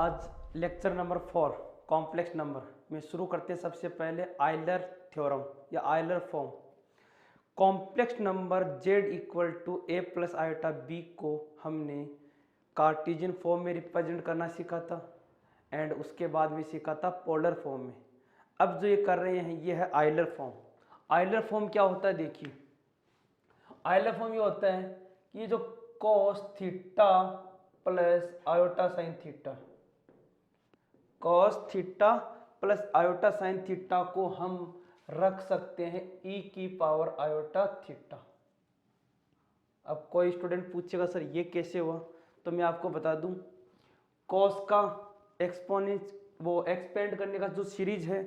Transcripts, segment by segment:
आज lecture number 4 complex number में शुरू करते हैं। सबसे पहले आयलर थ्योरम या Euler form. Complex number z equal to a plus iota b को हमने कार्टेशियन फॉर्म में रिप्रेजेंट करना सीखा था एंड उसके बाद भी सीखा था पोलर फॉर्म में। अब जो ये कर रहे हैं ये है आयलर फॉर्म। आयलर फॉर्म क्या होता है देखिए, आयलर फॉर्म ये होता है कि ये जो cos theta plus iota sine theta, cos theta plus iota sine theta को हम रख सकते हैं e की पावर आयोटा थीटा। अब कोई स्टूडेंट पूछेगा सर ये कैसे हुआ, तो मैं आपको बता दूं, cos का एक्सपोनेंट वो एक्सपेंड करने का जो सीरीज है,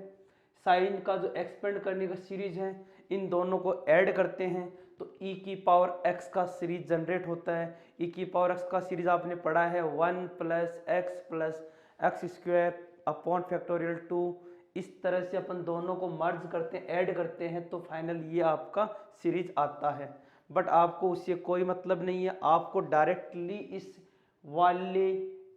साइन का जो एक्सपेंड करने का सीरीज है, इन दोनों को ऐड करते हैं तो e की पावर x का सीरीज जनरेट होता है। e की पावर x का सीरीज आपने पढ़ा है 1 plus x square upon factorial 2। इस तरह से अपन दोनों को मर्ज करते हैं, ऐड करते हैं तो फाइनल ये आपका सीरीज आता है। बट आपको उससे कोई मतलब नहीं है, आपको डायरेक्टली इस वाले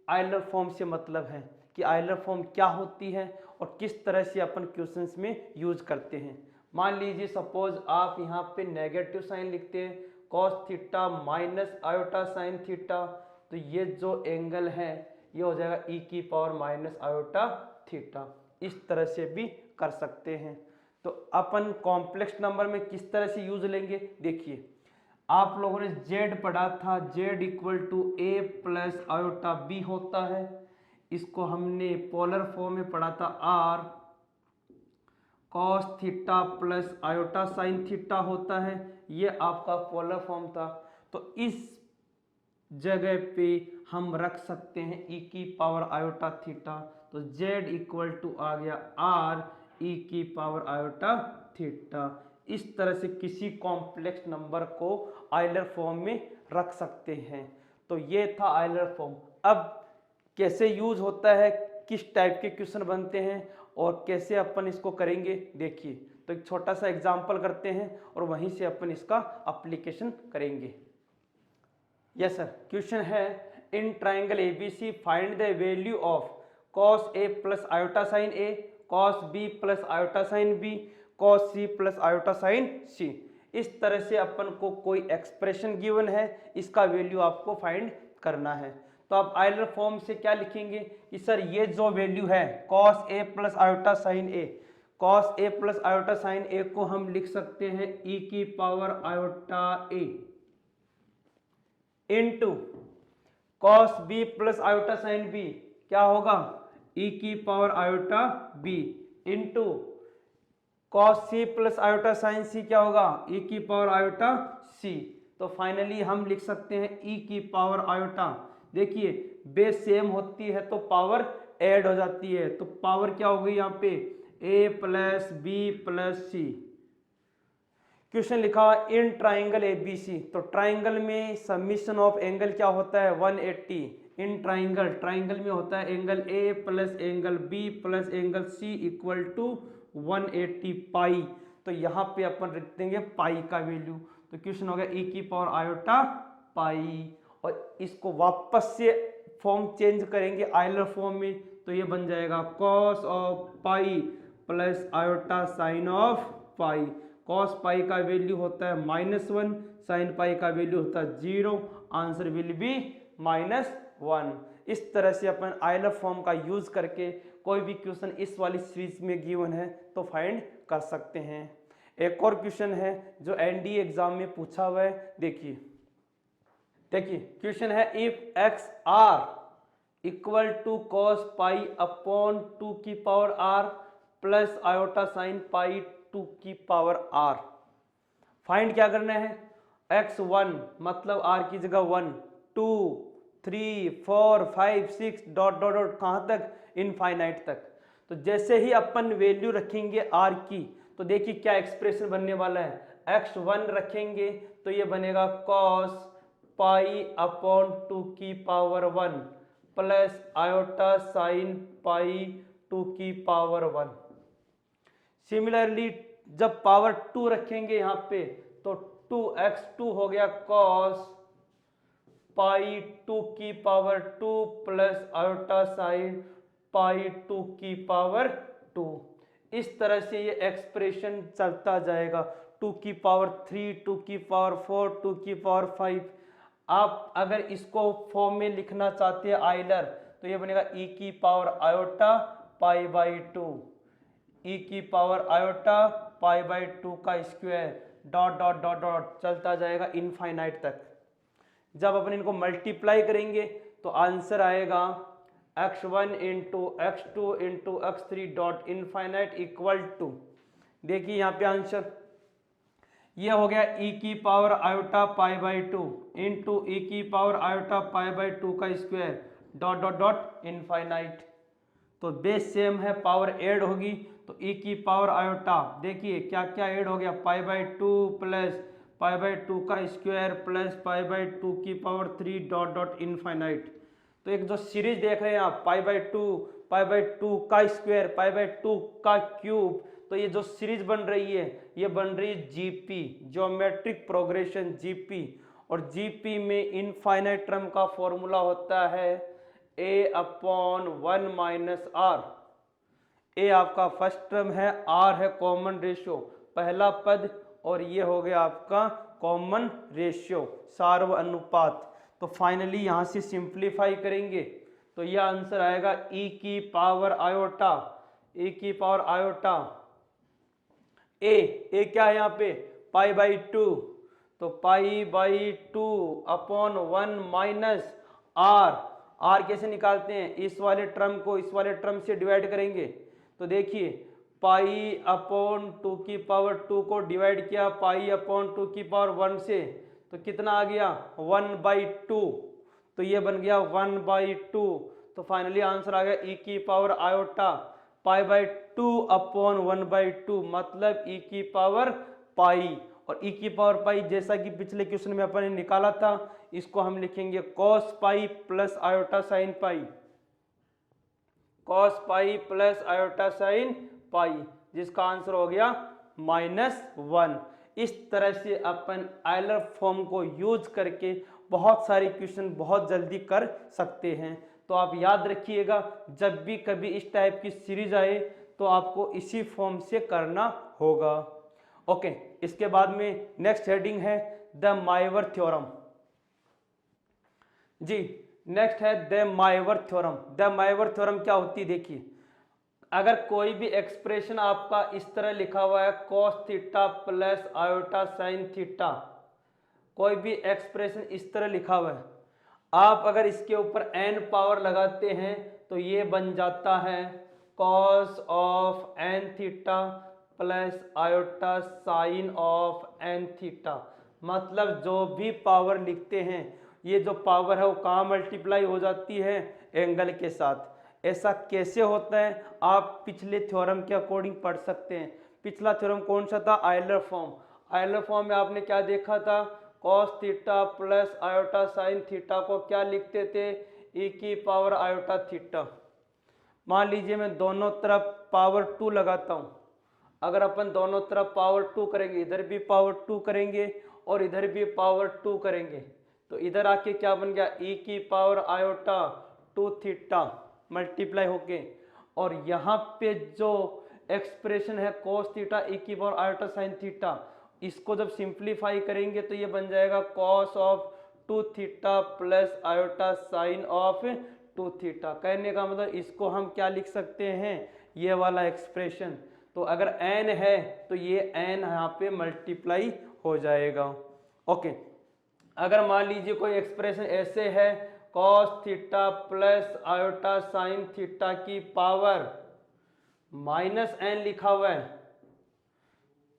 आयलर फॉर्म से मतलब है कि आयलर फॉर्म क्या होती है और किस तरह से अपन क्वेश्चंस में यूज करते हैं। मान लीजिए सपोज आप यहाँ पे नेगेटिव साइन लिखते हैं, cos theta minus iota sine theta, तो ये जो एंगल है ये हो जाएगा e की पावर माइनस आयोटा थीटा। इस तरह से भी कर सकते हैं। तो अपन कॉम्प्लेक्स नंबर में किस तरह से यूज लेंगे देखिए, आप लोगों ने z पढ़ा था, z equal to a plus iota b होता है। इसको हमने पोलर फॉर्म में पढ़ा था r cos theta plus iota sine theta होता है। ये आपका पोलर फॉर्म था। तो इस जगह पे हम रख सकते हैं e की पावर आयोटा थीटा, तो z इक्वल टू आ गया r e की पावर आयोटा थीटा। इस तरह से किसी कॉम्प्लेक्स नंबर को आयलर फॉर्म में रख सकते हैं। तो ये था आयलर फॉर्म। अब कैसे यूज होता है, किस टाइप के क्वेश्चन बनते हैं और कैसे अपन इसको करेंगे देखिए। तो एक छोटा सा एग्जांपल करते हैं और वहीं से अपन इसका एप्लीकेशन करेंगे। यस सर, क्वेश्चन है इन triangle ABC find the value of cos a plus iota sign a, cos b plus iota sign b, cos c plus iota sign c। इस तरह से अपन को कोई एक्सप्रेशन गिवन है, इसका वैल्यू आपको फाइंड करना है। तो आप आयलर फॉर्म से क्या लिखेंगे कि सर ये जो वैल्यू है cos a plus iota sign a, cos a plus iota sign a को हम लिख सकते हैं e की power iota a into cos b plus iota sign b क्या होगा e की power iota b into cos c plus iota sign c क्या होगा e की पावर आयोटा c। तो फाइनली हम लिख सकते हैं e की पावर आयोटा, देखिए बेस सेम होती है तो पावर ऐड हो जाती है, तो पावर क्या हो गई यहाँ पे a plus b plus c। Question लिखा इन ट्राइंगल एबीसी, तो ट्राइंगल में समीशन ऑफ एंगल क्या होता है 180। इन ट्राइंगल में होता है angle A plus angle B plus angle C equal to 180 pi. तो यहाँ पे अपन रख देंगे पाई का वैल्यू, तो क्वेश्चन हो गया e की पावर आयोटा पाई। और इसको वापस से फॉर्म चेंज करेंगे आयलर फॉर्म में, तो ये बन जाएगा cos of pi plus iota sign of pi. cos पाई का वैल्यू होता है -1, साइन पाई का वैल्यू होता है 0, आंसर विल बी -1। इस तरह से अपन आयलर फॉर्म का यूज करके कोई भी क्वेश्चन इस वाली सीरीज में गिवन है तो फाइंड कर सकते हैं। एक और क्वेश्चन है जो एनडीए एग्जाम में पूछा हुआ है, देखिए क्वेश्चन है if x r equal to cos pi upon 2 की power r plus iota sine pi 2 की पावर r, फाइंड क्या करना है x1 मतलब r की जगह 1 2 3 4 5 6 डॉट डॉट डॉट कहाँ तक इनफाइनाइट तक। तो जैसे ही अपन वैल्यू रखेंगे r की, तो देखिए क्या एक्सप्रेशन बनने वाला है, x1 रखेंगे तो ये बनेगा cos पाई अपॉन 2 की power 1 plus iota sine pi 2 की पावर 1। सिमिलरली जब पावर 2 रखेंगे यहाँ पे तो 2x2 हो गया cos पाई 2 की power 2 plus iota sine pi 2 की पावर 2। इस तरह से ये एक्सप्रेशन चलता जाएगा। 2 की पावर 3, 2 की पावर 4, 2 की पावर 5। आप अगर इसको फॉर्म में लिखना चाहते हैं आइलर, तो ये बनेगा e की power iota pi by 2, e की पावर आयोटा पाई बाई 2 का square dot dot dot dot चलता जाएगा इनफाइनाइट तक। जब अपन इनको मल्टीप्लाई करेंगे तो आंसर आएगा x1 into x2 into x3 dot infinite equal to, देखिए यहाँ पे आंसर ये हो गया e की power iota pi by 2 into E की पावर आयोटा पाई बाई 2 का square dot dot dot infinite. तो बेस सेम है, पावर ऐड होगी तो e की पावर आयोटा, देखिए क्या क्या ऐड हो गया, पाई बाई 2 प्लस पाई बाई 2 का स्क्वायर प्लस पाई बाई 2 की पावर 3 डॉट डॉट इनफाइनाइट। तो एक जो सीरीज देख रहे हैं आप, पाई बाई 2 का स्क्वायर पाई बाई 2 का क्यूब, तो ये जो सीरीज बन रही है ये बन रही है जीपी, ज्योमेट्रिक प्रोग्रेशन जीपी। और जीपी में इनफाइनाइट टर्म का फॉर्मूला होता है a अपॉन 1 माइनस आर। ए आपका फर्स्ट टर्म है, आर है कॉमन रेशियो पहला पद, और ये हो गया आपका कॉमन रेशियो सार्व अनुपात। तो फाइनली यहाँ से सिंप्लीफाई करेंगे तो यह आंसर आएगा e की पावर आयोटा, e की पावर आयोटा ए क्या है यहाँ पे पाई बाई 2, तो pi by 2 upon 1 minus r कैसे निकालते हैं, इस वाले टर्म को इस वाले टर्म से डिवाइड करेंगे। तो देखिए पाई अपॉन 2 की पावर 2 को डिवाइड किया पाई अपॉन 2 की पावर 1 से, तो कितना आ गया 1/2, तो ये बन गया 1/2। तो फाइनली आंसर आ गया e की power iota pi by 2 upon 1/2, मतलब e की पावर पाई। और e की पावर पाई जैसा कि पिछले क्वेश्चन में अपन ने निकाला था, इसको हम लिखेंगे cos pi plus iota sine पाई, cos pi plus iota sine पाई, जिसका आंसर हो गया -1। इस तरह से अपन आयलर फॉर्म को यूज करके बहुत सारे क्वेश्चन बहुत जल्दी कर सकते हैं। तो आप याद रखिएगा, जब भी कभी इस टाइप की सीरीज आए तो आपको इसी फॉर्म से करना होगा। ओके, इसके बाद में नेक्स्ट हेडिंग है द माइवर थ्योरम। जी नेक्स्ट है द माइवर थ्योरम। द माइवर थ्योरम क्या होती है, देखिए अगर कोई भी एक्सप्रेशन आपका इस तरह लिखा हुआ है cos theta plus iota sine theta, कोई भी एक्सप्रेशन इस तरह लिखा हुआ है, आप अगर इसके ऊपर n पावर लगाते हैं तो ये बन जाता है cos of n theta plus iota sign of n theta. मतलब जो भी पावर लिखते हैं, ये जो पावर है वो कहाँ मल्टीप्लाई हो जाती है, एंगल के साथ। ऐसा कैसे होता है आप पिछले थ्योरम के अकॉर्डिंग पढ़ सकते हैं। पिछला थ्योरम कौन सा था, आयलर फॉर्म। आयलर फॉर्म में आपने क्या देखा था, cos theta plus iota sine theta को क्या लिखते थे, e की पावर आयोटा थीटा। मान लीजिए मैं दोनों तरफ पावर 2 लगाता हूँ, अगर अपन दोनों तरफ पावर 2 करेंगे, इधर भी पावर 2 करेंगे और इधर भी पावर 2 करेंगे, तो इधर आके क्या बन गया, e की पावर आयोटा 2 थीटा मल्टीप्लाई होके, और यहाँ पे जो एक्सप्रेशन है cos थीटा e की पावर आयोटा साइन थीटा, इसको जब सिंप्लीफाई करेंगे तो ये बन जाएगा cos of 2 theta plus iota sign of 2 theta. कहने का मतलब इसको हम क्या लिख सकते हैं, ये वाला एक्सप्रेशन। तो अगर n है तो ये n यहाँ पे मल्टीप्लाई हो जाएगा। ओके, अगर मान लीजिए कोई एक्सप्रेशन ऐसे है cos theta plus iota sine theta की पावर -n लिखा हुआ है,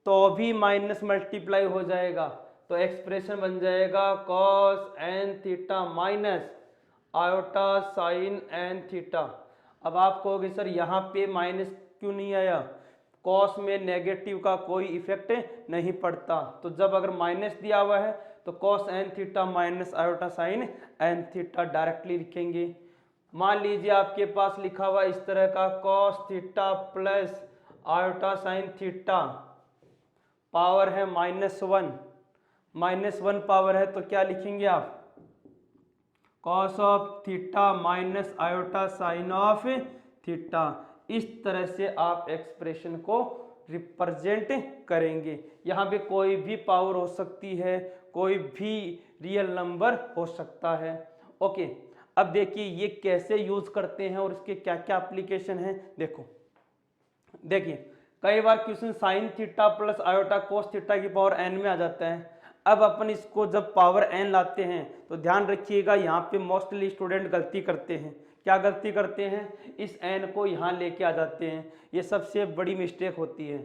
तो भी माइनस मल्टीप्लाई हो जाएगा, तो एक्सप्रेशन बन जाएगा cos n theta minus iota sign n theta. अब आप कहोगे सर यहाँ पे माइनस क्यों नहीं आया, cos में नेगेटिव का कोई इफेक्ट नहीं पड़ता, तो जब अगर माइनस दिया हुआ है तो cos n theta minus iota sign n theta directly लिखेंगे। मान लीजिए आपके पास लिखा हुआ इस तरह का cos theta plus iota sine theta, power है -1 पावर है, तो क्या लिखेंगे आप cos of theta minus iota sign of theta. इस तरह से आप एक्सप्रेशन को रिप्रेजेंट करेंगे। यहाँ पे कोई भी पावर हो सकती है, कोई भी रियल नंबर हो सकता है। ओके, अब देखिए ये कैसे यूज करते हैं और इसके क्या क्या एप्लीकेशन हैं। देखिए कई बार question sine theta plus iota cos theta की पावर n में आ जाता है। अब अपन इसको जब पावर n लाते हैं तो ध्यान रखिएगा, यहाँ पे मोस्टली स्टूडेंट गलती करते हैं। क्या गलती करते हैं? इस n को यहाँ लेके आ जाते हैं। ये सबसे बड़ी मिस्टेक होती है।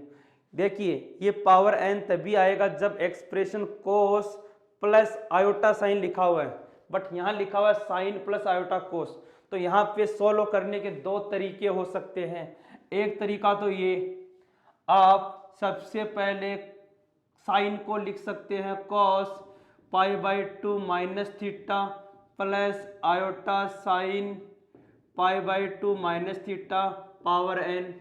देखिए ये पावर n तभी आएगा जब एक्सप्रेशन कोस प्लस आयोटा साइन लिखा हुआ है, बट यहाँ लिखा हुआ है साइन प्लस आयोटा कोस। तो यहाँ पे सोल्व करने के दो तरीके हो सकते हैं। एक तरीका तो ये, आप सबसे पहले साइन को लिख सकते हैं cos pi by 2 minus theta plus iota sine pi by 2 minus theta power n।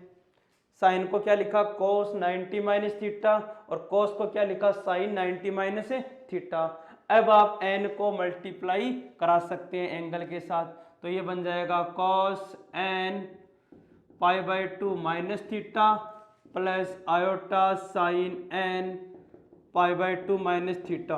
Sine को क्या लिखा? कोस 90 माइनस थीटा, और कोस को क्या लिखा? Sine 90 minus theta. अब आप n को मल्टीप्लाई करा सकते हैं एंगल के साथ, तो ये बन जाएगा cos n pi by 2 minus theta plus iota sign n pi by 2 minus theta.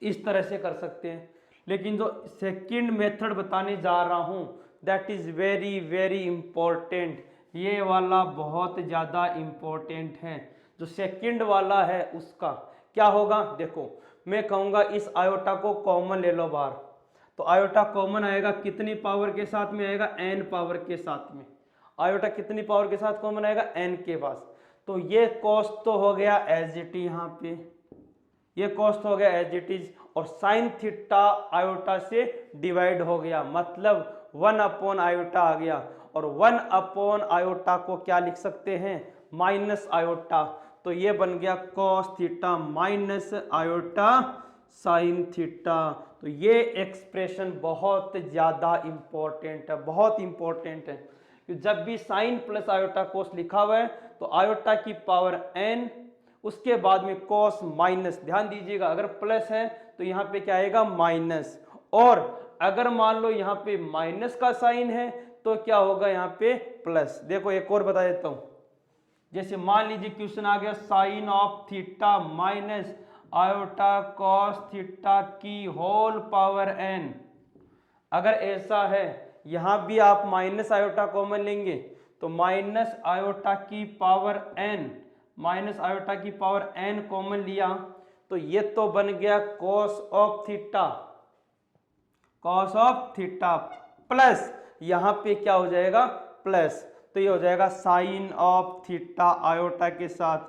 इस तरह से कर सकते हैं। लेकिन जो सेकंड मेथड बताने जा रहा हूं that is very very important. ये वाला बहुत ज़्यादा इम्पोर्टेंट है। जो सेकंड वाला है उसका क्या होगा? देखो मैं कहूँगा इस आयोटा को कॉमन ले लो बाहर, तो आयोटा कॉमन आएगा कितनी पावर के साथ में आएगा? n पावर के साथ में। आयोटा कितनी पावर के साथ कॉमन आएगा? n के पास। तो ये कॉस तो हो गया एज इट इज, यहाँ पे ये कॉस हो गया एज इट इज, और साइन थीटा आयोटा से डिवाइड हो गया, मतलब 1 अपॉन आयोटा आ गया। और 1 अपॉन आयोटा को क्या लिख सकते हैं? Minus iota. तो ये बन गया cos theta minus iota sine theta. तो ये एक्सप्रेशन बहुत ज़्यादा इम्पोर्टेंट है, बहुत इम्पोर्टेंट है। जब भी साइन प्लस आयोटा कोस लिखा हुआ है तो आयोटा की पावर n, उसके बाद में कोस माइनस। ध्यान दीजिएगा, अगर प्लस है तो यहाँ पे क्या आएगा? माइनस। और अगर मान लो यहाँ पे माइनस का साइन है तो क्या होगा? यहाँ पे प्लस। देखो एक और बता देता हूँ। जैसे मान लीजिए क्वेश्चन आ गया sine of theta minus iota cos theta की होल पावर n। अगर ऐसा है, यहाँ भी आप माइनस आयोटा कॉमन लेंगे तो माइनस आयोटा की पावर n, माइनस आयोटा की पावर n कॉमन लिया तो ये तो बन गया cos of theta, cos of theta plus यहाँ पे क्या हो जाएगा? प्लस। तो ये हो जाएगा साइन ऑफ थीटा आयोटा के साथ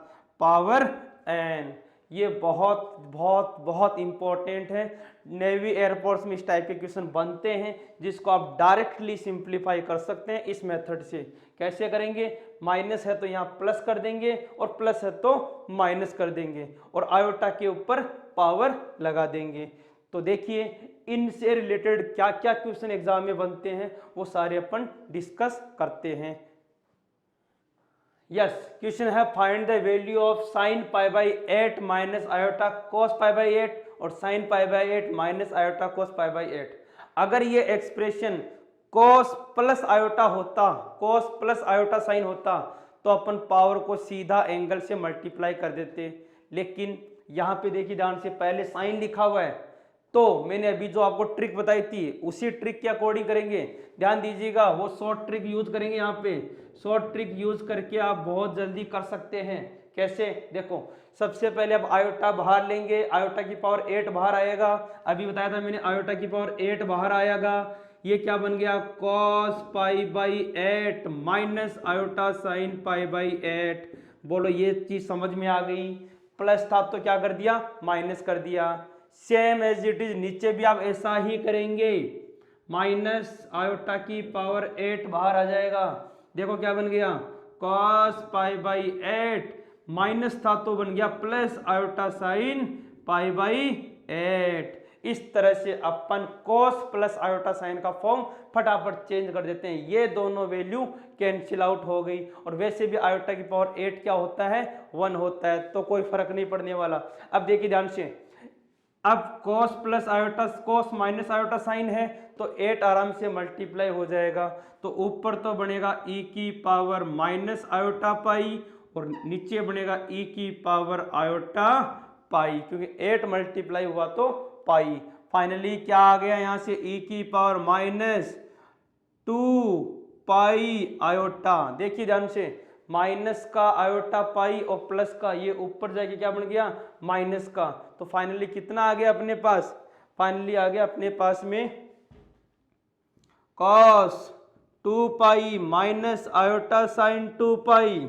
पावर n। ये बहुत बहुत बहुत इंपॉर्टेंट है। नेवी एयरफोर्स में इस टाइप के क्वेश्चन बनते हैं जिसको आप डायरेक्टली सिंप्लीफाई कर सकते हैं इस मेथड से। कैसे करेंगे? माइनस है तो यहाँ प्लस कर देंगे और प्लस है तो माइनस कर देंगे और आयोटा के ऊपर पावर लगा देंगे। तो देखिए इनसे रिलेटेड क्या क्या क्वेश्चन एग्जाम में बनते हैं वो सारे अपन डिस्कस करते हैं। यस, क्वेश्चन है find the value of sine pi by 8 minus iota cos pi by 8 और sign pi by 8 minus iota cos pi by 8। अगर ये एक्सप्रेशन कोस प्लस आयोटा होता, कोस प्लस आयोटा साइन होता तो अपन पावर को सीधा एंगल से मल्टीप्लाई कर देते। लेकिन यहाँ पे देखिए ध्यान से, पहले साइन लिखा हुआ है तो मैंने अभी जो आपको ट्रिक बताई थी उसी ट्रिक के अकॉर्डिंग करेंगे। ध्यान दीजिएगा, वो शॉर्ट ट्रिक यूज करेंगे। यहाँ पे शॉर्ट ट्रिक यूज करके आप बहुत जल्दी कर सकते हैं। कैसे? देखो सबसे पहले अब आयोटा बाहर लेंगे, आयोटा की पावर 8 बाहर आएगा। अभी बताया था मैंने आयोटा की पावर 8 बाहर आएगा। ये क्या बन गया? Cos pi by 8 minus iota sine pi by 8। बोलो ये चीज समझ में आ गई? प्लस था तो क्या कर दिया? माइनस कर दिया। सेम एज इट इज नीचे भी आप ऐसा ही करेंगे, माइनस आयोटा की पावर 8 बाहर आ जाएगा। देखो क्या बन गया? कॉस पाई बाई 8 माइनस था तो बन गया plus iota sine pi by 8। इस तरह से अपन कॉस प्लस आयोटा साइन का फॉर्म फटाफट चेंज कर देते हैं। ये दोनों वैल्यू कैंसिल आउट हो गई। और वैसे भी आयोटा की पावर 8 क्या होता है? 1 होता है, तो कोई फर्क नहीं पड़ने वाला। अब देखिए ध्यान से, अब cos plus iota cos minus iota sign है तो 8 आराम से मल्टीप्लाई हो जाएगा, तो ऊपर तो बनेगा e की पावर माइनस आयोटा पाई और नीचे बनेगा e की पावर आयोटा पाई, क्योंकि 8 मल्टीप्लाई हुआ तो पाई। फाइनली क्या आ गया यहाँ से e की पावर माइनस 2 पाई आयोटा। देखिए ध्यान से, माइनस का आयोटा पाई और प्लस का ये ऊपर जाके क्या बन गया माइनस का, तो फाइनली कितना आ गया अपने पास, फाइनली आ गया अपने पास में cos 2 pi minus iota sign 2 पाई,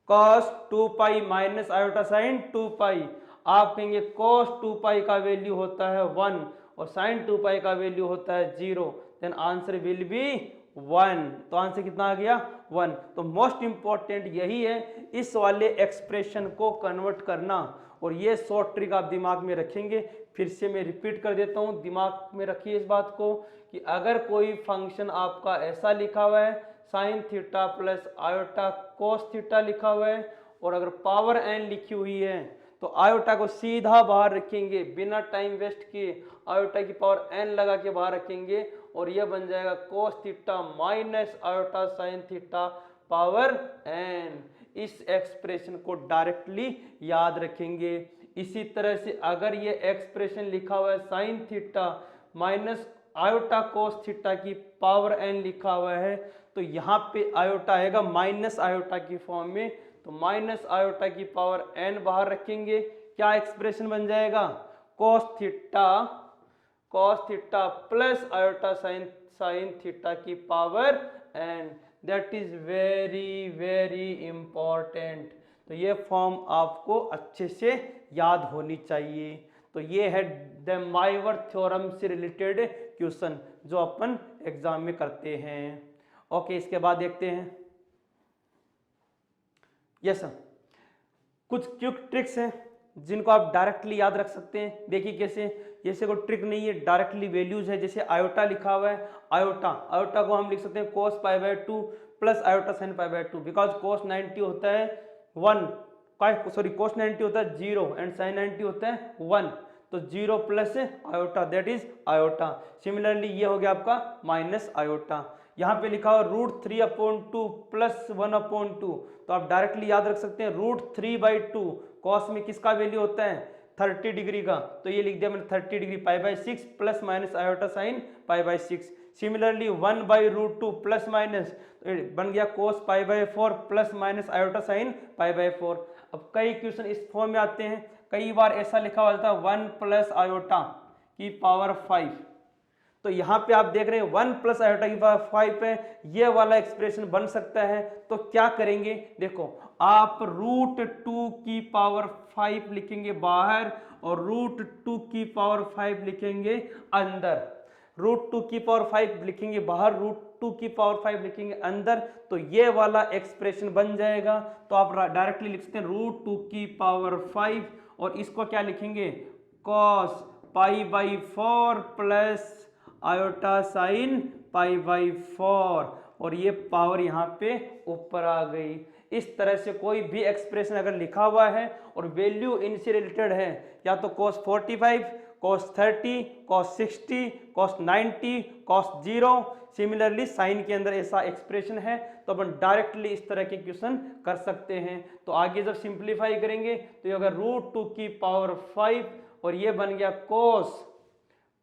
cos 2 pi minus iota sign 2 पाई। आप कहेंगे cos 2 पाई का वैल्यू होता है 1 और साइन 2 पाई का वैल्यू होता है 0, देन आंसर विल बी 1। तो आंसर कितना आ गया 1। तो मोस्ट इंपॉर्टेंट यही है इस वाले एक्सप्रेशन को कन्वर्ट करना, और ये शॉर्ट ट्रिक आप दिमाग में रखेंगे। फिर से मैं रिपीट कर देता हूँ, दिमाग में रखिए इस बात को कि अगर कोई फंक्शन आपका ऐसा लिखा हुआ है sign theta plus iota cos theta लिखा हुआ है और अगर पावर एन लिखी हुई है तो आयोटा को सीधा बाहर रखेंगे, बिना टाइम वेस्ट किए आयोटा की पावर एन लगा के बाहर रखेंगे और यह बन जाएगा cos theta minus iota sine theta power N. इस एक्सप्रेशन को डायरेक्टली याद रखेंगे। इसी तरह से अगर ये एक्सप्रेशन लिखा हुआ है sine theta minus iota cos theta की पावर एन लिखा हुआ है तो यहाँ पे आयोटा आएगा माइनस आयोटा की फॉर्म में, तो माइनस आयोटा की पावर एन बाहर रखेंगे, क्या एक्सप्रेशन बन जाएगा cos theta plus iota sine theta की power N. That is very very important. तो ये फॉर्म आपको अच्छे से याद होनी चाहिए। तो ये है डेमाइवर थ्योरम से रिलेटेड क्वेश्चन जो अपन एग्जाम में करते हैं। ओके, इसके बाद देखते हैं। यस सर, कुछ क्विक ट्रिक्स हैं जिनको आप डायरेक्टली याद रख सकते हैं। देखिए कैसे, जैसे कोई ट्रिक नहीं है, डायरेक्टली वैल्यूज है। जैसे आयोटा लिखा हुआ है, आयोटा को हम लिख सकते हैं cos pi by 2 plus iota sine pi by 2, because cos 90 होता है 1, कोस 90 होता है 0 एंड साइन 90 होता है 1, तो 0 plus iota that is iota. Similarly ये हो गया आपका माइनस आयोटा। यहाँ पे लिखा हुआ √3/2 प्लस 1/2, तो आप डायरेक्टली याद रख सकते हैं √3/2 कॉस में किसका वैल्यू होता है 30 डिग्री का, तो ये लिख दिया मैंने 30 degree π/6 plus minus iota sine π/6। Similarly 1/√2 plus minus तो बन गया cos π/4 plus minus iota sine π/4। अब कई क्वेश्चन इस फॉर्म में आते हैं, कई बार ऐसा लिखा हुआ था 1 प्लस आयोटा की पावर 5, तो यहाँ पे आप देख रहे हैं 1 प्लस आयोटा की पावर 5 है, ये वाला एक्सप्रेशन बन सकता है। तो क्या करेंगे, देखो आप √2 की पावर 5 लिखेंगे बाहर और √2 की पावर 5 लिखेंगे अंदर। √2 की पावर 5 लिखेंगे बाहर, √2 की पावर 5 लिखेंगे अंदर, तो ये वाला एक्सप्रेशन बन जाएगा। तो आप डायरेक्टली लिख सकते हैं √2 की पावर 5 और इसको क्या लिखेंगे cos π/4 प्लस आयोटा साइन π/4 और ये पावर यहाँ पे ऊपर आ गई। इस तरह से कोई भी एक्सप्रेशन अगर लिखा हुआ है और वैल्यू इनसे रिलेटेड है, या तो cos 45, cos 30, cos 60, cos 90, cos 0, similarly sign के अंदर ऐसा एक्सप्रेशन है तो अपन डायरेक्टली इस तरह के क्वेश्चन कर सकते हैं। तो आगे जब सिंप्लीफाई करेंगे तो ये अगर √2 की पावर 5 और ये बन गया cos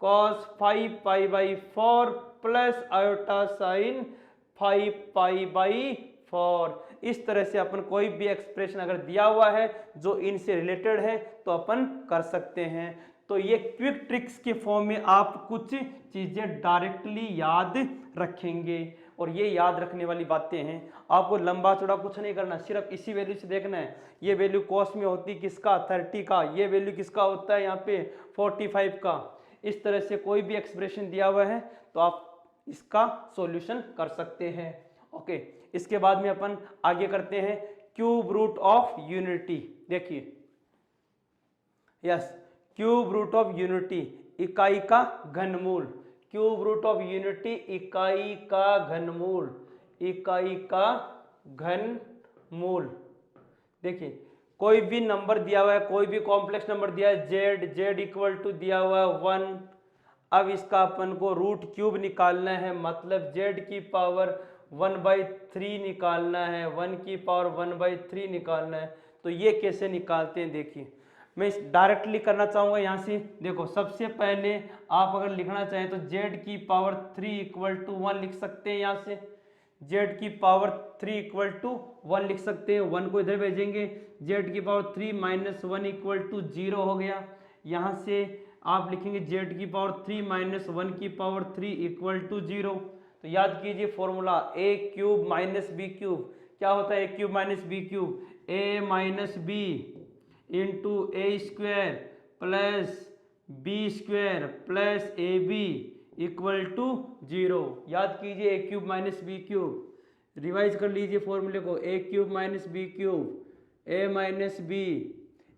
5π/4 प्लस आयोटा साइन 5π/4। इस तरह से अपन कोई भी एक्सप्रेशन अगर दिया हुआ है जो इनसे रिलेटेड है तो अपन कर सकते हैं। तो ये क्विक ट्रिक्स के फॉर्म में आप कुछ चीजें डायरेक्टली याद रखेंगे और ये याद रखने वाली बातें हैं। आपको लंबा चौड़ा कुछ नहीं करना, सिर्फ इसी वैल्यू से देखना है। ये वैल्यू कॉस में होती किसका 30 का, ये वैल्यू किसका होता है यहाँ पे 45 का। इस तरह से कोई भी एक्सप्रेशन दिया हुआ है तो आप इसका सॉल्यूशन कर सकते हैं। ओके, इसके बाद में अपन आगे करते हैं क्यूब रूट ऑफ यूनिटी। देखिए yes, cube root of unity इकाई का घनमूल, क्यूब रूट ऑफ यूनिटी इकाई का घनमूल, इकाई का घनमूल। देखिए कोई भी नंबर दिया हुआ है, कोई भी कॉम्प्लेक्स नंबर दिया है जेड इक्वल टू दिया हुआ है 1। अब इसका अपन को रूट क्यूब निकालना है, मतलब जेड की पावर 1/3 निकालना है, 1 की पावर 1/3 निकालना है। तो ये कैसे निकालते हैं देखिए, मैं डायरेक्टली करना चाहूँगा यहाँ से। देखो सबसे पहले आप अगर लिखना चाहें तो जेड की पावर 3 इक्वल टू 1 लिख सकते हैं। यहाँ से जेड की पावर 3 इक्वल टू 1 लिख सकते हैं, 1 को इधर भेजेंगे, जेड की पावर 3 माइनस 1 इक्वल टू 0 हो गया। यहाँ से आप लिखेंगे जेड की पावर 3 माइनस 1 की पावर 3 इक्वल टू 0। तो याद कीजिए formula A cube minus B cube. क्या होता है A cube minus B cube? A minus B into A square plus B square plus A B equal to 0। याद कीजिए A cube minus B cube. Revise कर लीजिए फॉर्मूले को, A cube minus B cube A minus B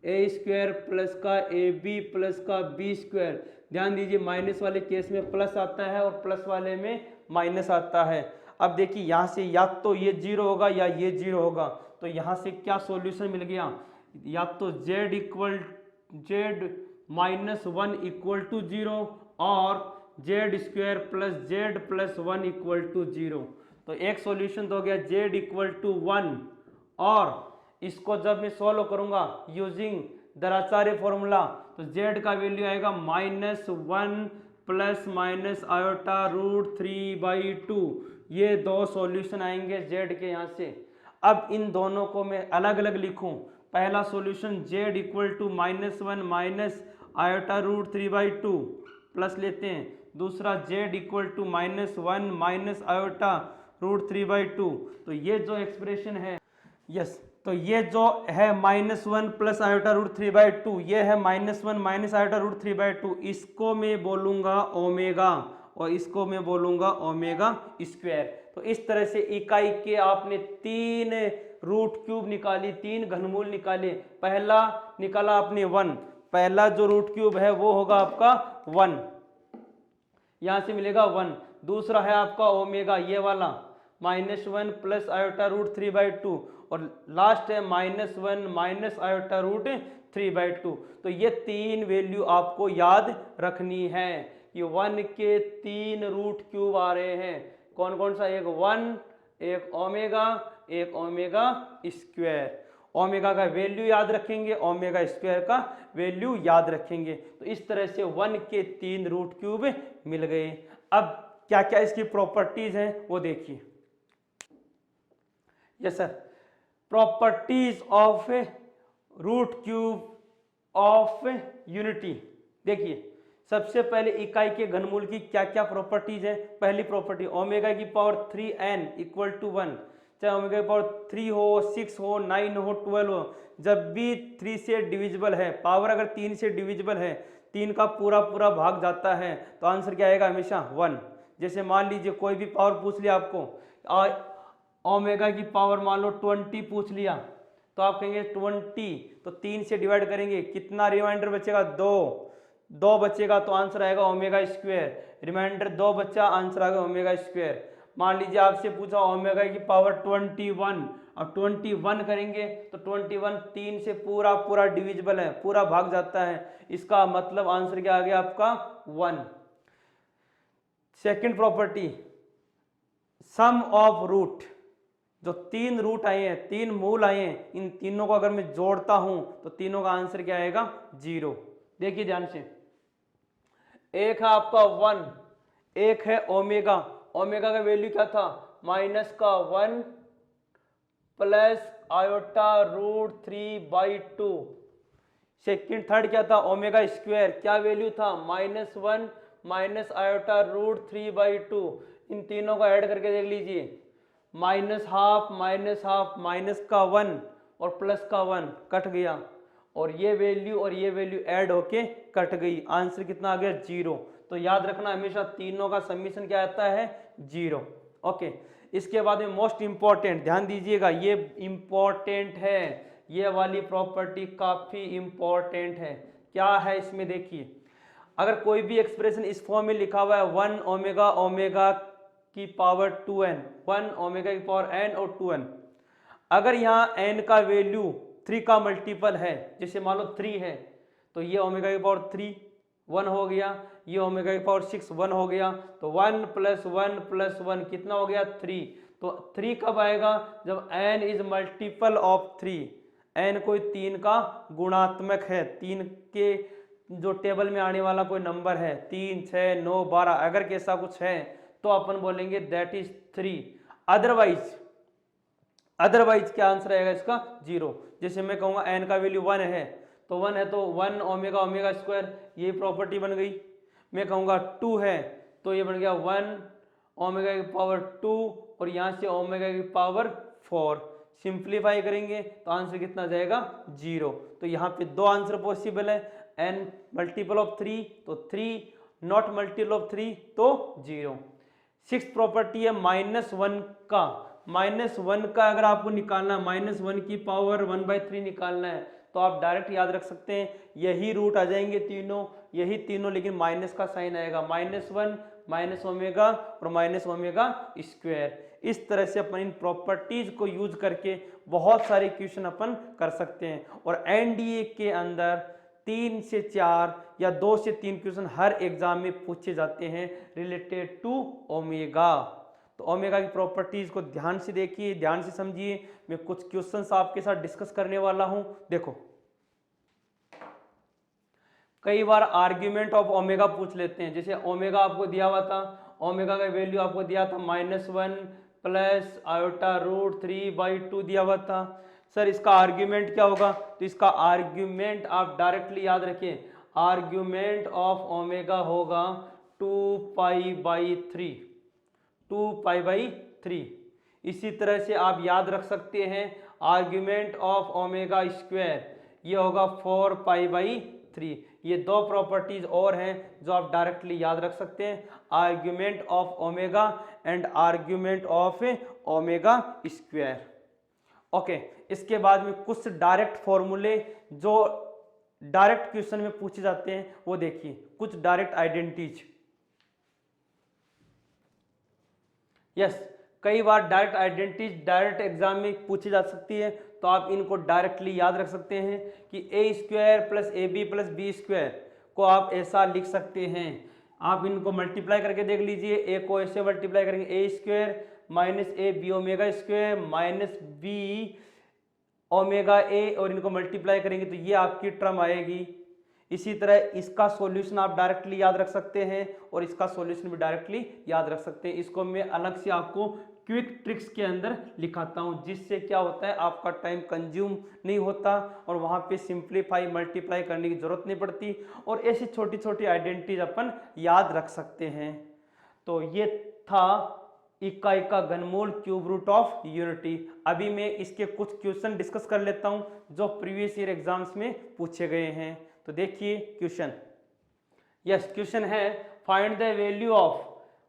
A square plus का A B plus का B square. ध्यान दीजिए माइनस वाले केस में प्लस आता है और प्लस वाले में माइनस आता है। अब देखिए यहाँ से या तो ये 0 होगा या ये 0 होगा, तो यहाँ से क्या सॉल्यूशन मिल गया? या तो जेड माइनस 1 इक्वल टू 0 और Z square plus Z plus 1 equal to 0। तो एक सॉल्यूशन तो हो गया जेड इक्वल टू 1, और इसको जब मैं सॉल्व करूंगा यूजिंग दराचार्य फॉर्मूला तो जेड का वैल्यू आएगा -1 प्लस माइनस आयोटा रूट 3/2। ये दो सॉल्यूशन आएंगे जेड के यहाँ से। अब इन दोनों को मैं अलग अलग लिखूं। पहला solution Z equal to -1 minus iota root 3/2 plus लेते हैं, दूसरा Z equal to -1 minus iota root 3/2। तो ये जो एक्सप्रेशन है, यस, तो ये जो है -1 प्लस आयोटा रूट 3/2, ये है -1 माइनस आयोटा रूट 3/2। इसको मैं बोलूँगा ओमेगा और इसको मैं बोलूँगा ओमेगा स्क्वायर। तो इस तरह से इकाई के आपने 3 रूट क्यूब निकाली, 3 घनमूल निकाले। पहला निकाला आपने 1, पहला जो रूट क्यूब है वो होगा आपका 1, यहाँ से मिलेगा 1। दूसरा है आपका ओमेगा ये वाला -1 प्लस आयोटा रूट 3/2, और लास्ट है -1 माइनस आयोटा रूट 3/2। तो ये 3 वैल्यू आपको याद रखनी है। ये 1 के 3 रूट क्यूब आ रहे हैं। कौन कौन सा? एक 1, एक ओमेगा, एक ओमेगा स्क्वायर। ओमेगा का वैल्यू याद रखेंगे, ओमेगा स्क्वायर का वैल्यू याद रखेंगे। तो इस तरह से 1 के 3 रूट क्यूब मिल गए। अब क्या क्या इसकी प्रॉपर्टीज हैं वो देखिए। Yes sir, properties of root cube of unity. देखिए सबसे पहले इकाई के घनमूल की क्या क्या प्रॉपर्टीज है। पहली प्रॉपर्टी ओमेगा की पावर 3n इक्वल टू 1, चाहे ओमेगा की पावर 3 हो, 6 हो, 9 हो, 12 हो, जब भी 3 से डिविजिबल है, पावर अगर 3 से डिविजिबल है, 3 का पूरा पूरा भाग जाता है, तो आंसर क्या आएगा? हमेशा 1। जैसे मान लीजिए कोई भी पावर पूछ लिया आपको, ओमेगा की पावर मान लो 20 पूछ लिया, तो आप कहेंगे 20, तो 3 से डिवाइड करेंगे, कितना रिमाइंडर बचेगा? 2 बचेगा, तो आंसर आएगा ओमेगा स्क्वायर। रिमाइंडर 2 बच्चा, आंसर आएगा ओमेगा स्क्वायर। मान लीजिए आपसे पूछा ओमेगा की पावर 21, अब 21 करेंगे तो 21 3 से पूरा पूरा डिविजिबल है, पूरा भाग जाता है, इसका मतलब आंसर क्या आ गया आपका? 1। Second property, sum of root. जो 3 रूट आए हैं, 3 मूल आए हैं, इन तीनों को अगर मैं जोड़ता हूं तो तीनों का आंसर क्या आएगा? 0। देखिए ध्यान से, एक है आपका 1, एक है ओमेगा। ओमेगा का वैल्यू क्या था? -1 plus iota root 3/2। Second third क्या था? Omega square. क्या वैल्यू था? -1 माइनस आयोटा रूट 3/2। इन तीनों को ऐड करके देख लीजिए, -½ -½ माइनस का 1 और प्लस का 1 कट गया, और ये वैल्यू ऐड होके कट गई। आंसर कितना आ गया? 0। तो याद रखना हमेशा तीनों का समीशन क्या आता है? 0। ओके, इसके बाद में मोस्ट इंपॉर्टेंट, ध्यान दीजिएगा, ये इंपॉर्टेंट है, ये वाली प्रॉपर्टी काफी इंपॉर्टेंट है। क्या है इसमें? देखिए, अगर कोई भी एक्सप्रेशन इस फॉर्म में लिखा हुआ है 1 ओमेगा ओमेगा की पावर 2n, 1 ओमेगा की पावर n और 2n, अगर यहाँ n का वैल्यू 3 का मल्टीपल है, जैसे मान लो 3 है तो ये ओमेगा की पावर 3 1 हो गया, ये ओमेगा की पावर 6 1 हो गया, तो 1 + 1 + 1 कितना हो गया 3। तो 3 कब आएगा, जब n is multiple of 3, n कोई 3 का गुणात्मक है, 3 के जो टेबल में आने वाला कोई नंबर है, 3 6 9 12, अगर कैसा कुछ है तो अपन बोलेंगे दैट इज 3। अदरवाइज क्या आंसर आएगा इसका 0। जैसे मैं कहूँगा n का वैल्यू 1 है तो 1 है तो 1 ओमेगा ओमेगा स्क्वायर, ये प्रॉपर्टी बन गई। मैं कहूँगा 2 है तो ये बन गया 1 ओमेगा की पावर 2 और यहाँ से ओमेगा की पावर 4। सिंप्लीफाई करेंगे तो आंसर कितना जाएगा 0। तो यहाँ पे दो आंसर पॉसिबल है, n मल्टीपल ऑफ 3 तो 3, नॉट मल्टीपल ऑफ 3 तो 0। सिक्स्थ प्रॉपर्टी है -1 का। -1 का अगर आपको निकालना है, -1 की पावर 1/3 निकालना है तो आप डायरेक्ट याद रख सकते हैं, यही रूट आ जाएंगे तीनों, यही तीनों, लेकिन माइनस का साइन आएगा, -1 माइनस ओमेगा और माइनस ओमेगा स्क्वायर। इस तरह से अपन इन प्रॉपर्टीज को यूज करके बहुत सारे क्वेश्चन अपन कर सकते हैं। और एनडीए के अंदर 3 से 4 या 2 से 3 क्वेश्चन हर एग्जाम में पूछे जाते हैं रिलेटेड टू ओमेगा। तो ओमेगा की प्रॉपर्टीज को ध्यान से देखिए, ध्यान से समझिए। मैं कुछ क्वेश्चंस आपके साथ डिस्कस करने वाला हूं। देखो, कई बार आर्ग्यूमेंट ऑफ ओमेगा पूछ लेते हैं। जैसे ओमेगा आपको दिया हुआ था, ओमेगा का वैल्यू आपको दिया था -1 प्लस आयोटा रूट 3/2 दिया हुआ था। सर इसका आर्ग्यूमेंट क्या होगा, तो इसका आर्ग्यूमेंट आप डायरेक्टली याद रखें, आर्ग्यूमेंट ऑफ ओमेगा होगा 2π/3, 2π/3। इसी तरह से आप याद रख सकते हैं आर्ग्यूमेंट ऑफ ओमेगा स्क्वायर, ये होगा 4π/3। ये दो प्रॉपर्टीज और हैं जो आप डायरेक्टली याद रख सकते हैं, argument of omega and argument of omega square. Okay, इसके बाद में कुछ डायरेक्ट फॉर्मूले जो डायरेक्ट क्वेश्चन में पूछे जाते हैं वो देखिए, कुछ डायरेक्ट आइडेंटिटीज। यस, कई बार डायरेक्ट आइडेंटिटीज डायरेक्ट एग्जाम में पूछी जा सकती है, तो आप इनको डायरेक्टली याद रख सकते हैं कि a² + ab + b² को आप ऐसा लिख सकते हैं। आप इनको मल्टीप्लाई करके देख लीजिए, a को ऐसे मल्टीप्लाई करेंगे a² - ab omega square -b omega a, और इनको मल्टीप्लाई करेंगे तो ये आपकी टर्म आएगी। इसी तरह इसका सॉल्यूशन आप डायरेक्टली याद रख सकते हैं और इसका सॉल्यूशन भी डायरेक्टली याद रख सकते हैं। इसको मैं अलग से आपको क्विक ट्रिक्स के अंदर लिखाता हूं, जिससे क्या होता है आपका टाइम कंज्यूम नहीं होता और वहां पे सिंप्लीफाई मल्टीप्लाई करने की जरूरत नहीं पड़ती, और ऐसी छोटी छोटी आइडेंटिटीज अपन याद रख सकते हैं। तो ये था इक्का इक्का घनमूल क्यूब रूट ऑफ यूनिटी। अभी मैं इसके कुछ क्वेश्चन डिस्कस कर लेता हूं जो प्रीवियस ईयर एग्जाम्स में पूछे गए हैं। तो देखिए क्वेश्चन, यस क्वेश्चन है find the value of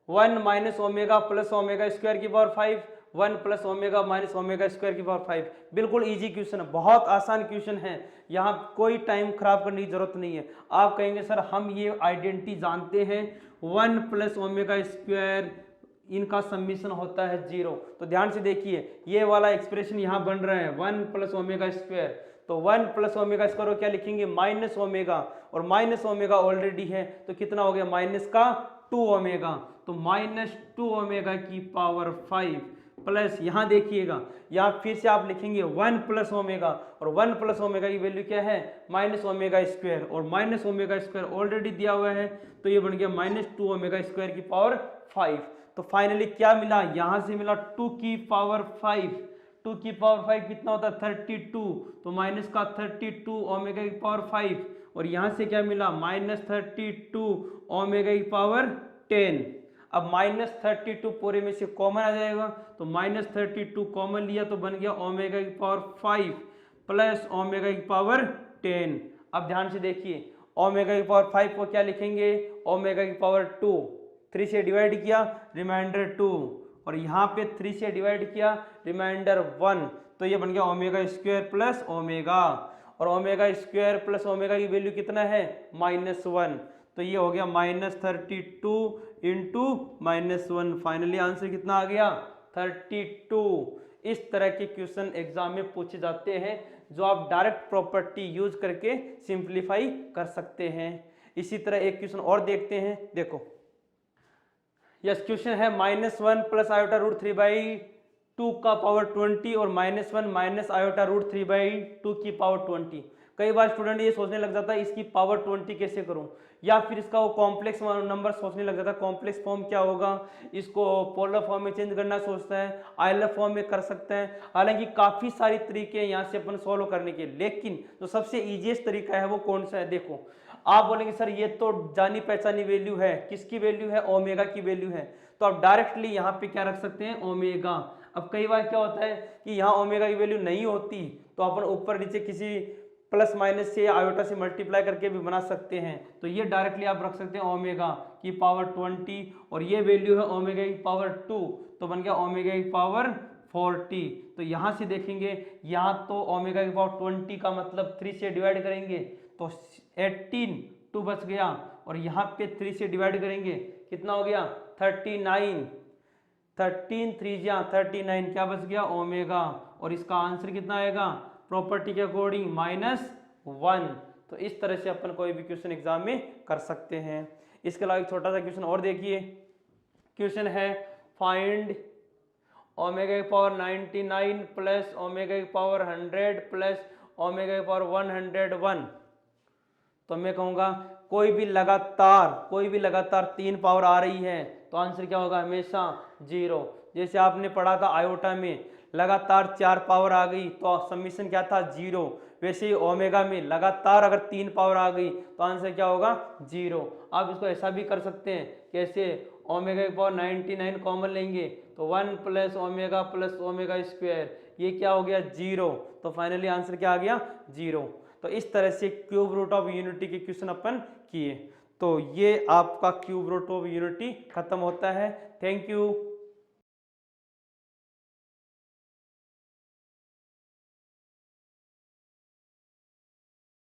1 - omega + omega square की पावर 5, 1 + ओमेगा - ओमेगा स्क्वायर की पावर 5। बिल्कुल इजी क्वेश्चन है, बहुत आसान क्वेश्चन है, यहाँ कोई टाइम खराब करने की जरूरत नहीं है। आप कहेंगे सर हम ये आइडेंटिटी जानते हैं, 1 + ओमेगा स्क्वायर इनका समीशन होता है 0। तो ध्यान से देखिए, ये वाला एक्सप्रेशन यहाँ बन रहा है 1 + ओमेगा स्क्वायर, तो 1 + ओमेगा स्क्वायर को क्या लिखेंगे माइनस ओमेगा, और माइनस ओमेगा ऑलरेडी है तो कितना हो गया -2 ओमेगा, तो -2 ओमेगा की पावर 5 प्लस यहाँ देखिएगा, यहाँ फिर से आप लिखेंगे 1 + ओमेगा, और 1 + ओमेगा की वैल्यू क्या है -ओमेगा स्क्वायर, और ओमेगा स्क्वायर ऑलरेडी दिया हुआ है तो ये बन गया -2 ओमेगा स्क्वायर की पावर 5। तो फाइनली क्या मिला, यहाँ से मिला 2 की पावर 5, 2 की पावर 5 कितना होता है 32, तो माइनस का 32 ओमेगा की पावर 5, और यहाँ से क्या मिला -32 ओमेगा की पावर 10। अब -32 पूरे में से कॉमन आ जाएगा, तो -32 कॉमन लिया तो बन गया ओमेगा की पावर 5 प्लस ओमेगा की पावर 10। अब ध्यान से देखिए, ओमेगा की पावर 5 को क्या लिखेंगे ओमेगा की पावर 2, 3 से डिवाइड किया रिमाइंडर 2, और यहाँ पे 3 से डिवाइड किया रिमाइंडर 1, तो ये बन गया ओमेगा स्क्वायर प्लस ओमेगा, और ओमेगा स्क्वायर प्लस ओमेगा की वैल्यू कितना है -1, तो ये हो गया -32 इंटू -1। फाइनली आंसर कितना आ गया 32। इस तरह के क्वेश्चन एग्जाम में पूछे जाते हैं जो आप डायरेक्ट प्रॉपर्टी यूज करके सिंप्लीफाई कर सकते हैं। इसी तरह एक क्वेश्चन और देखते हैं, देखो यस क्वेश्चन है -1 प्लस आयोटा रूट 3/2 का पावर 20 और -1 माइनस आयोटा रूट 3/2 की पावर 20। कई बार स्टूडेंट ये सोचने लग जाता है इसकी पावर 20 कैसे करूं, या फिर इसका वो कॉम्प्लेक्स नंबर सोचने लग जाता है कॉम्प्लेक्स फॉर्म क्या होगा, इसको पोलर फॉर्म में चेंज करना सोचता है, आइलर फॉर्म में कर सकते हैं। हालांकि काफ़ी सारी तरीके हैं यहाँ से अपन सॉल्व करने के, लेकिन जो सबसे ईजीएस्ट तरीका है वो कौन सा है, देखो आप बोलेंगे सर ये तो जानी पहचानी वैल्यू है, किसकी वैल्यू है, ओमेगा की वैल्यू है, तो आप डायरेक्टली यहाँ पे क्या रख सकते हैं, ओमेगा। अब कई बार क्या होता है कि यहाँ ओमेगा की वैल्यू नहीं होती तो अपन ऊपर नीचे किसी प्लस माइनस से आयोटा से मल्टीप्लाई करके भी बना सकते हैं, तो ये डायरेक्टली आप रख सकते हैं ओमेगा की पावर 20 और ये वैल्यू है ओमेगा की पावर 2, तो बन गया ओमेगा की पावर 40। तो यहाँ से देखेंगे यहाँ तो ओमेगा की पावर 20 का मतलब 3 से डिवाइड करेंगे तो 18 2 बच गया, और यहाँ पे 3 से डिवाइड करेंगे कितना हो गया 39, 13 3 39 क्या बच गया ओमेगा, और इसका आंसर कितना आएगा प्रॉपर्टी के अकॉर्डिंग -1। तो इस तरह से अपन कोई भी क्वेश्चन एग्जाम में कर सकते हैं। इसके अलावा एक छोटा सा क्वेश्चन और देखिए, क्वेश्चन है फाइंड ओमेगा की पावर 99 प्लस ओमेगा की पावर 100 प्लस ओमेगा की पावर 101। तो मैं कहूँगा कोई भी लगातार 3 पावर आ रही है तो आंसर क्या होगा हमेशा 0। जैसे आपने पढ़ा था आयोटा में लगातार 4 पावर आ गई तो समीशन क्या था 0, वैसे ही ओमेगा में लगातार अगर 3 पावर आ गई तो आंसर क्या होगा 0। आप इसको ऐसा भी कर सकते हैं, कैसे ओमेगा की पावर 99 कॉमन लेंगे तो 1 प्लस ओमेगा स्क्वायर, ये क्या हो गया 0, तो फाइनली आंसर क्या आ गया 0। तो इस तरह से क्यूब रूट ऑफ यूनिटी के क्वेश्चन अपन किए। तो ये आपका क्यूब रूट ऑफ यूनिटी खत्म होता है। Thank you.